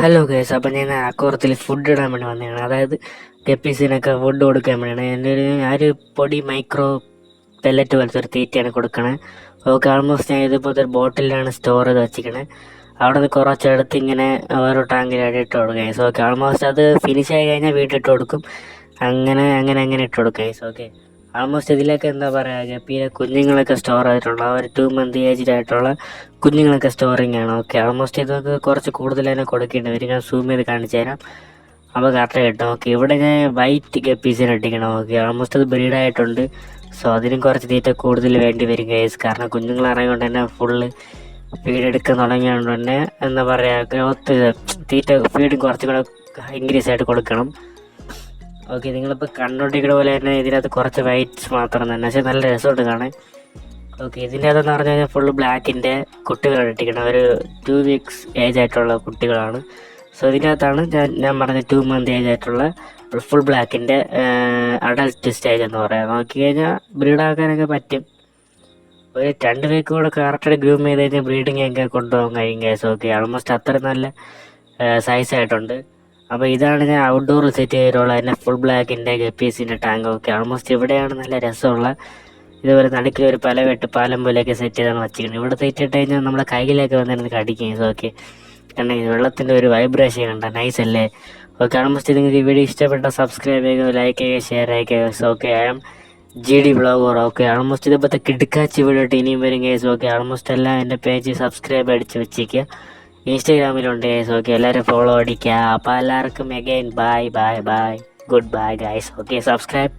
Hello guys, അപ്പം ഞാൻ അക്വാറിയത്തിൽ food ഇടാൻ വേണ്ടി വന്നതാണ്. അതായത് ഗപ്പീസിനൊക്കെ ഫുഡ് കൊടുക്കാൻ വേണ്ടിയാണ്. എൻ്റെ ഒരു പൊടി മൈക്രോ പെല്ലറ്റ് പോലത്തെ ഒരു തീറ്റയാണ് കൊടുക്കണേ. ഓക്കെ, ആൾമോസ്റ്റ് ഞാൻ ഇതുപോലത്തെ ഒരു ബോട്ടിലാണ് സ്റ്റോർ ചെയ്ത് വെച്ചിരിക്കണേ. അവിടെ നിന്ന് കുറച്ചെടുത്ത് ഇങ്ങനെ ഓരോ ടാങ്കിലായിട്ട് ഇട്ട് കൊടുക്കും ഗൈസ്. ഓക്കെ, ആൾമോസ്റ്റ് അത് ഫിനിഷ് ആയി കഴിഞ്ഞാൽ വീട്ടിൽ ഇട്ട് കൊടുക്കും. അങ്ങനെ അങ്ങനെ അങ്ങനെ ഇട്ട് കൊടുക്കും ഗൈസ്. ഓക്കെ, ആൾമോസ്റ്റ് ഇതിലൊക്കെ എന്താ പറയുക, ഗപ്പിയിലെ കുഞ്ഞുങ്ങളൊക്കെ സ്റ്റോർ ആയിട്ടുള്ള ഒരു 2 month ഏജ്ഡ് ആയിട്ടുള്ള കുഞ്ഞുങ്ങളൊക്കെ സ്റ്റോറിങ് ആണ്. ഓക്കെ, ആൾമോസ്റ്റ് ഇതൊക്കെ കുറച്ച് കൂടുതൽ തന്നെ കൊടുക്കേണ്ടി വരും. ഞാൻ സൂം ചെയ്ത് കാണിച്ചു തരാം, അപ്പോൾ കറക്റ്റ് കിട്ടും. ഓക്കെ, ഇവിടെ ഞാൻ വൈറ്റ് ഗപ്പീസിന് ഇട്ടിക്കണം. ഓക്കെ, ആൾമോസ്റ്റ് അത് ബ്രീഡായിട്ടുണ്ട്. സോ അതിനും കുറച്ച് തീറ്റ കൂടുതൽ വേണ്ടി വരും ഗൈസ്. കാരണം കുഞ്ഞുങ്ങൾ ഇറങ്ങിക്കൊണ്ട് തന്നെ ഫുള്ള് ഫീഡ് എടുക്കാൻ തുടങ്ങിയതുകൊണ്ട് തന്നെ എന്താ പറയുക, ഗ്രോത്ത് തീറ്റ ഫീഡ് കുറച്ചും കൂടെ ഇൻക്രീസ് ആയിട്ട് കൊടുക്കണം. ഓക്കെ, നിങ്ങളിപ്പോൾ കണ്ടുകൊണ്ടിരിക്കുന്ന പോലെ തന്നെ ഇതിനകത്ത് കുറച്ച് വൈറ്റ്സ് മാത്രം തന്നെ, പക്ഷേ നല്ല രസമുണ്ട് കാണാൻ. ഓക്കെ, ഇതിൻ്റെ അതെന്ന് പറഞ്ഞു കഴിഞ്ഞാൽ ഫുള്ള് ബ്ലാക്കിൻ്റെ കുട്ടികളാണ് ഇട്ടിരിക്കണം. ഒരു 2 weeks ഏജ് ആയിട്ടുള്ള കുട്ടികളാണ്. സോ ഇതിനകത്താണ് ഞാൻ പറഞ്ഞ 2 month ഏജ് ആയിട്ടുള്ള ഫുൾ ബ്ലാക്കിൻ്റെ അഡൽട്ട് സ്റ്റേജ് എന്ന് പറയാം. നോക്കി കഴിഞ്ഞാൽ ബ്രീഡാക്കാനൊക്കെ പറ്റും. ഒരു 2 week കൂടെ കറക്റ്റായിട്ട് ഗ്രൂം ചെയ്ത് കഴിഞ്ഞാൽ ബ്രീഡിങ് ഒക്കെ കൊണ്ടുപോകാൻ കഴിയും കേസ്. ഓക്കെ, ആൾമോസ്റ്റ് അത്ര നല്ല സൈസായിട്ടുണ്ട്. അപ്പോൾ ഇതാണ് ഞാൻ ഔട്ട്ഡോർ സെറ്റ് ചെയ്തിട്ടുള്ള തന്നെ ഫുൾ ബ്ലാക്കിൻ്റെ ഗപ്പീസിൻ്റെ ടാങ്ക്. ഓക്കെ, ആൾമോസ്റ്റ് ഇവിടെയാണ് നല്ല രസമുള്ള ഇതുപോലെ നടുക്കിൽ ഒരു പാലം പോലെയൊക്കെ സെറ്റ് ചെയ്താണ് വെച്ചിരിക്കുന്നത്. ഇവിടെ സെറ്റ് ഇട്ട് കഴിഞ്ഞാൽ നമ്മളെ കയ്യിലേക്ക് വന്നിരുന്ന് കടിക്കും. ഓക്കെ, കാരണം വെള്ളത്തിൻ്റെ ഒരു വൈബ്രേഷൻ കണ്ട നൈസ് അല്ലേ. ഓക്കെ, ആൾമോസ്റ്റ് നിങ്ങൾക്ക് ഈ വീഡിയോ ഇഷ്ടപ്പെട്ട സബ്സ്ക്രൈബ് ചെയ്യുക, ലൈക്ക് ചെയ്യുക, ഷെയർ ചെയ്യുക. Okay, I am GD vlogger. Okay, almost ഇതുപോലത്തെ കിടുക്കാച്ചി വീഡിയോ ഇനിയും വരും കേസ്. ഓക്കെ, ആൾമോസ്റ്റ് എല്ലാം എൻ്റെ പേജ് സബ്സ്ക്രൈബ് അടിച്ച് വെച്ചേക്കുക. ഇൻസ്റ്റാഗ്രാമിലുണ്ട് ഗൈസ്. ഓക്കെ, എല്ലാവരും ഫോളോ അടിക്കുക. അപ്പോൾ എല്ലാവർക്കും again bye bye bye, good bye guys. Okay, subscribe.